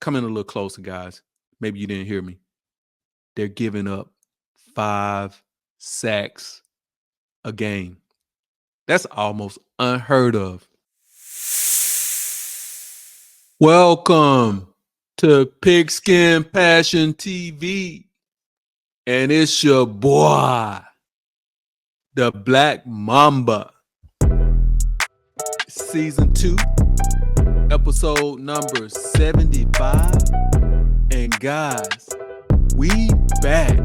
Come in a little closer, guys. Maybe you didn't hear me. They're giving up 5 sacks a game. That's almost unheard of. Welcome to Pigskin Passion TV. And it's your boy, the Black Mamba. Season 2, episode number 75. And guys, we back.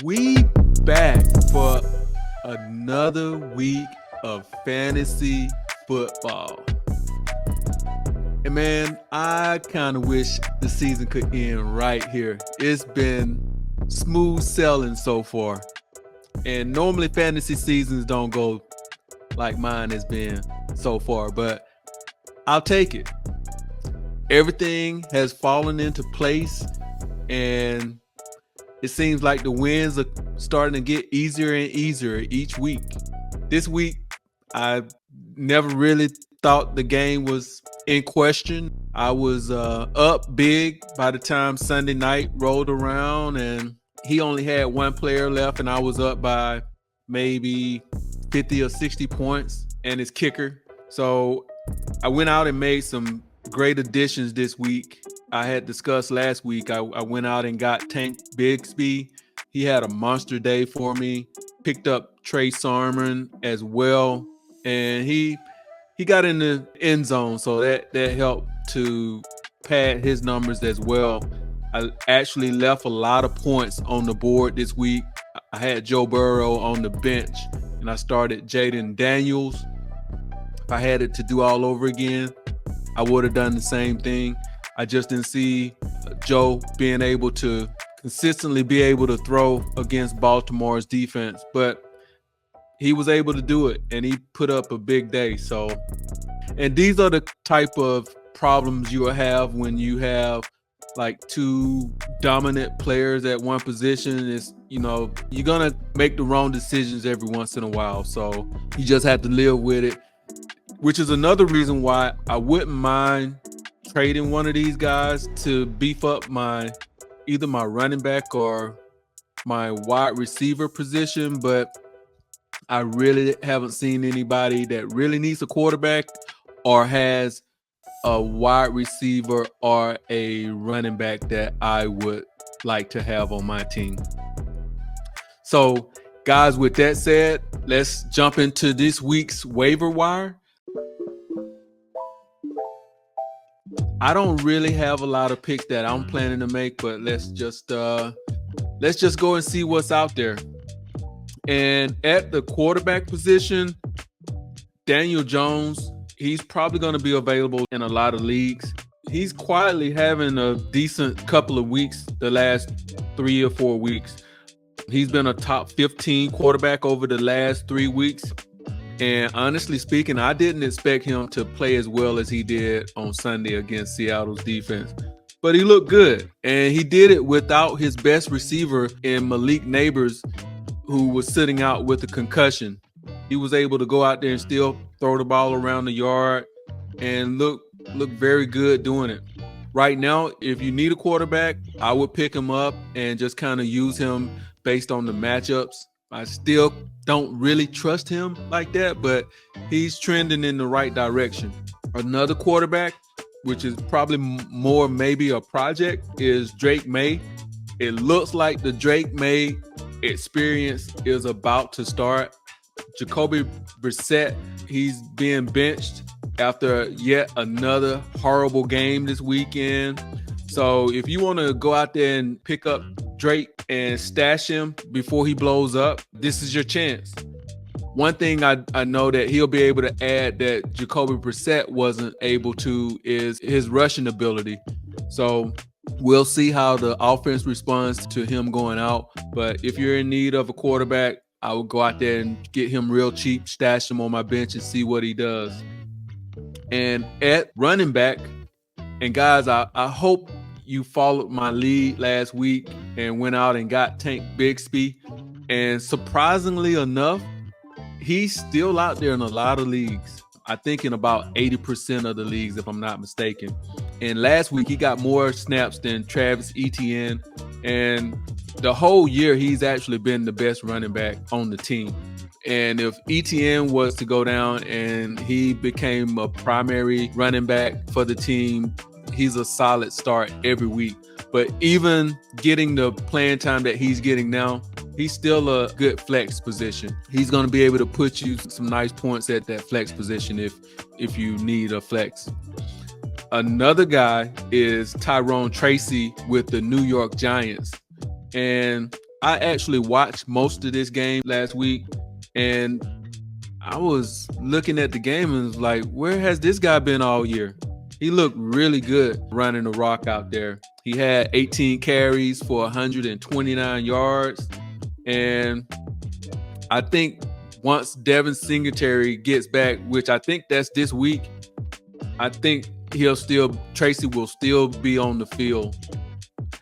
We back for another week of fantasy football. And man, I kind of wish the season could end right here. It's been smooth sailing so far. And normally fantasy seasons don't go like mine has been so far, but I'll take it. Everything has fallen into place, and it seems like the wins are starting to get easier and easier each week. This week, I never really thought the game was in question. I was up big by the time Sunday night rolled around, and he only had one player left, and I was up by maybe 50 or 60 points and his kicker. So I went out and made some great additions this week. I had discussed last week. I went out and got Tank Bigsby. He had a monster day for me. Picked up Trey Sermon as well, and he got in the end zone, so that helped to pad his numbers as well. I actually left a lot of points on the board this week. I had Joe Burrow on the bench, and I started Jaden Daniels. If I had it to do all over again, I would have done the same thing. I just didn't see Joe being able to consistently be able to throw against Baltimore's defense, but he was able to do it, and he put up a big day. So, and these are the type of problems you will have when you have like two dominant players at one position. Is, you know, you're gonna make the wrong decisions every once in a while. So you just have to live with it, which is another reason why I wouldn't mind trading one of these guys to beef up either my running back or my wide receiver position. But I really haven't seen anybody that really needs a quarterback or has a wide receiver or a running back that I would like to have on my team. So, guys, with that said, let's jump into this week's waiver wire. I don't really have a lot of picks that I'm planning to make, but let's just go and see what's out there. And at the quarterback position, Daniel Jones, he's probably going to be available in a lot of leagues. He's quietly having a decent couple of weeks the last 3 or 4 weeks. He's been a top 15 quarterback over the last 3 weeks. And honestly speaking, I didn't expect him to play as well as he did on Sunday against Seattle's defense. But he looked good. And he did it without his best receiver in Malik Neighbors, who was sitting out with a concussion. He was able to go out there and still throw the ball around the yard and look very good doing it. Right now, if you need a quarterback, I would pick him up and just kind of use him based on the matchups. I still don't really trust him like that, but he's trending in the right direction. Another quarterback, which is probably more maybe a project, is Drake May. It looks like the Drake May experience is about to start. Jacoby Brissett, he's being benched after yet another horrible game this weekend. So if you want to go out there and pick up Drake and stash him before he blows up, this is your chance. One thing I know that he'll be able to add that Jacoby Brissett wasn't able to is his rushing ability. So we'll see how the offense responds to him going out. But if you're in need of a quarterback, I would go out there and get him real cheap, stash him on my bench and see what he does. And at running back, and guys, I hope you followed my lead last week and went out and got Tank Bigsby. And surprisingly enough, he's still out there in a lot of leagues. I think in about 80% of the leagues, if I'm not mistaken. And last week, he got more snaps than Travis Etienne. And the whole year, he's actually been the best running back on the team. And if Etienne was to go down and he became a primary running back for the team, he's a solid start every week. But even getting the playing time that he's getting now, he's still a good flex position. He's going to be able to put you some nice points at that flex position if you need a flex. Another guy is Tyrone Tracy with the New York Giants. And I actually watched most of this game last week, and I was looking at the game and was like, where has this guy been all year? He looked really good running the rock out there. He had 18 carries for 129 yards. And I think once Devin Singletary gets back, which I think that's this week, I think Tracy will still be on the field.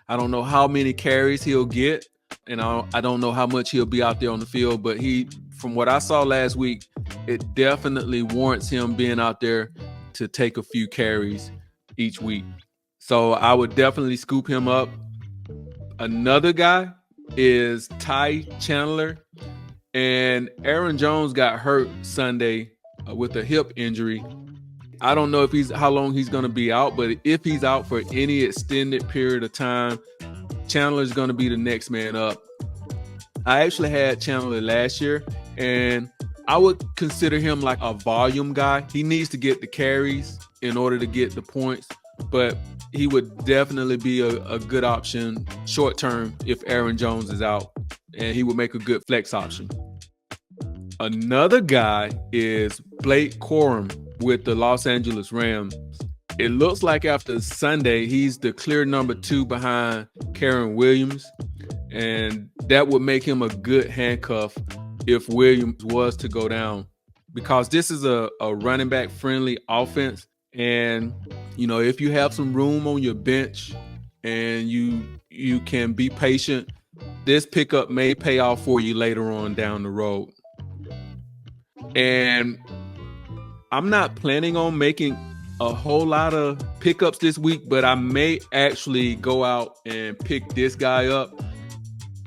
I don't know how many carries he'll get, and I don't know how much he'll be out there on the field, but from what I saw last week, it definitely warrants him being out there to take a few carries each week. So I would definitely scoop him up. Another guy is Ty Chandler, and Aaron Jones got hurt Sunday with a hip injury. I don't know how long he's going to be out, but if he's out for any extended period of time, Chandler's going to be the next man up. I actually had Chandler last year, and I would consider him like a volume guy. He needs to get the carries in order to get the points, but he would definitely be a good option short term if Aaron Jones is out, and he would make a good flex option. Another guy is Blake Corum with the Los Angeles Rams. It looks like after Sunday, he's the clear number 2 behind Karen Williams, and that would make him a good handcuff if Williams was to go down, because this is a running back friendly offense. And, if you have some room on your bench and you can be patient, this pickup may pay off for you later on down the road. And I'm not planning on making a whole lot of pickups this week, but I may actually go out and pick this guy up.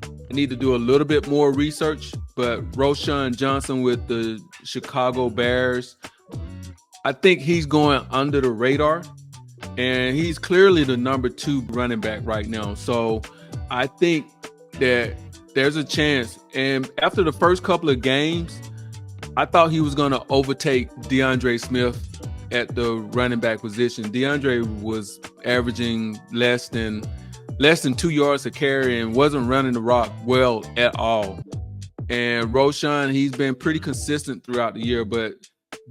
I need to do a little bit more research, but Roschon Johnson with the Chicago Bears, I think he's going under the radar, and he's clearly the number 2 running back right now. So I think that there's a chance. And after the first couple of games, I thought he was going to overtake DeAndre Smith at the running back position. DeAndre was averaging less than 2 yards a carry and wasn't running the rock well at all. And Roschon, he's been pretty consistent throughout the year, but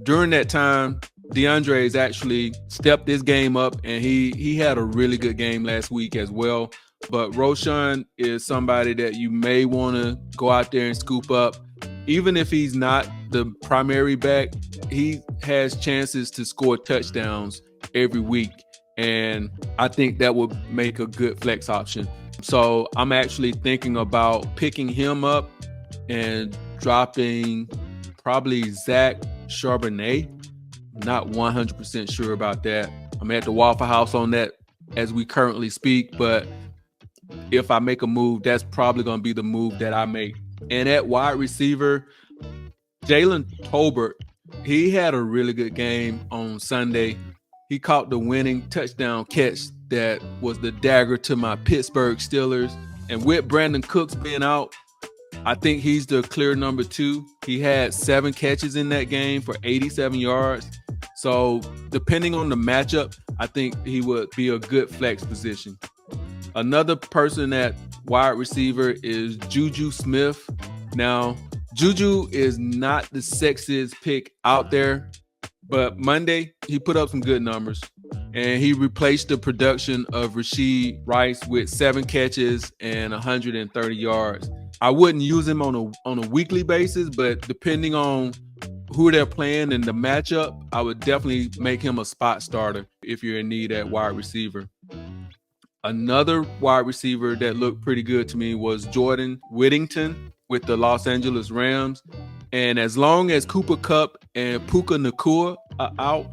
during that time, DeAndre has actually stepped his game up, and he had a really good game last week as well. But Roschon is somebody that you may want to go out there and scoop up. Even if he's not the primary back, he has chances to score touchdowns every week. And I think that would make a good flex option. So I'm actually thinking about picking him up and dropping probably Zach Charbonnet. Not 100% sure about that. I'm at the Waffle House on that as we currently speak, but if I make a move, that's probably going to be the move that I make. And at wide receiver, Jalen Tolbert, he had a really good game on Sunday. He caught the winning touchdown catch that was the dagger to my Pittsburgh Steelers. And with Brandon Cooks being out, I think he's the clear number 2. He had 7 catches in that game for 87 yards. So depending on the matchup, I think he would be a good flex position. Another person at wide receiver is Juju Smith. Now, Juju is not the sexiest pick out there, but Monday he put up some good numbers, and he replaced the production of Rashee Rice with 7 catches and 130 yards. I wouldn't use him on a weekly basis, but depending on who they're playing and the matchup, I would definitely make him a spot starter if you're in need at wide receiver. Another wide receiver that looked pretty good to me was Jordan Whittington with the Los Angeles Rams. And as long as Cooper Kupp and Puka Nacua are out,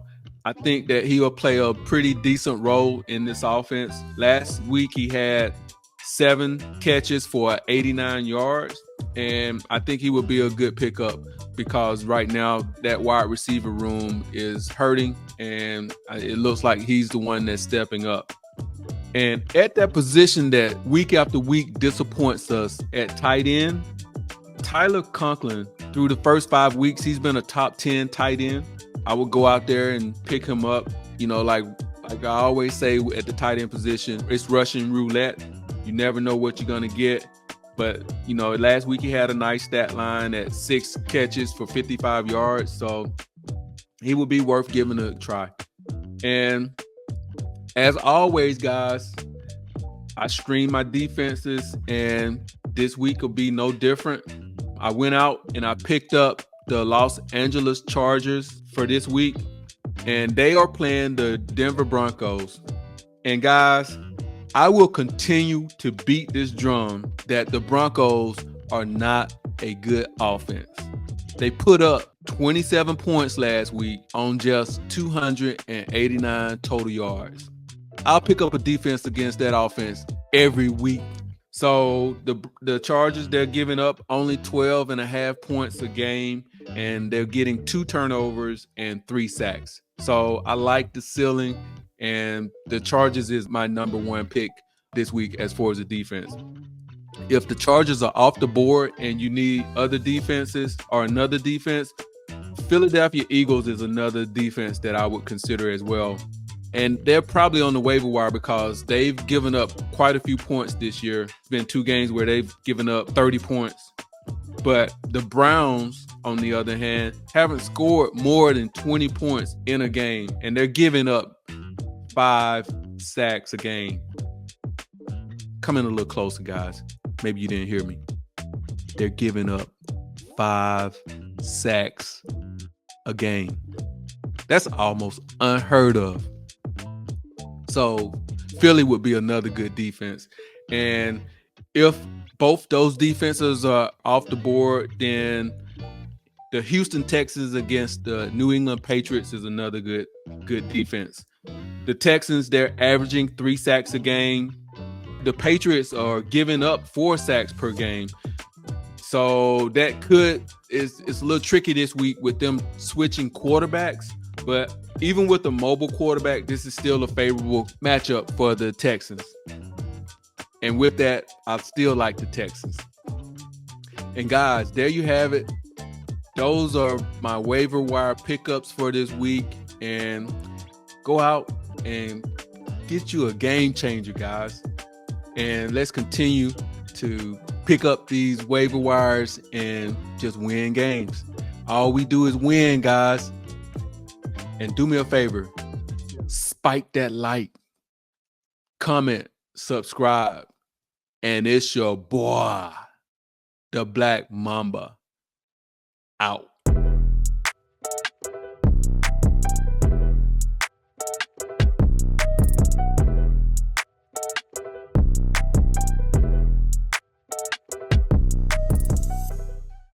I think that he'll play a pretty decent role in this offense. Last week, he had 7 catches for 89 yards, and I think he would be a good pickup because right now that wide receiver room is hurting, and it looks like he's the one that's stepping up. And at that position that week after week disappoints us at tight end, Tyler Conklin, through the first 5 weeks, he's been a top 10 tight end. I would go out there and pick him up. You know, like I always say at the tight end position, it's Russian roulette. You never know what you're going to get. But, you know, last week he had a nice stat line at 6 catches for 55 yards. So he would be worth giving a try. And as always, guys, I stream my defenses, and this week will be no different. I went out and I picked up the Los Angeles Chargers for this week, and they are playing the Denver Broncos. And guys, I will continue to beat this drum that the Broncos are not a good offense. They put up 27 points last week on just 289 total yards. I'll pick up a defense against that offense every week. So the Chargers, they're giving up only 12.5 points a game, and they're getting 2 turnovers and 3 sacks. So I like the ceiling, and the Chargers is my number 1 pick this week as far as the defense. If the Chargers are off the board and you need other defenses or another defense, Philadelphia Eagles is another defense that I would consider as well. And they're probably on the waiver wire because they've given up quite a few points this year. It's been 2 games where they've given up 30 points. But the Browns, on the other hand, haven't scored more than 20 points in a game. And they're giving up 5 sacks a game. Come in a little closer, guys. Maybe you didn't hear me. They're giving up 5 sacks a game. That's almost unheard of. So Philly would be another good defense. And if both those defenses are off the board, then the Houston Texans against the New England Patriots is another good defense. The Texans, they're averaging 3 sacks a game. The Patriots are giving up 4 sacks per game. So that it's a little tricky this week with them switching quarterbacks. But even with the mobile quarterback, this is still a favorable matchup for the Texans. And with that, I still like the Texans. And guys, there you have it. Those are my waiver wire pickups for this week. And go out and get you a game changer, guys. And let's continue to pick up these waiver wires and just win games. All we do is win, guys. And do me a favor, spike that like, comment, subscribe, and it's your boy, the Black Mamba, out.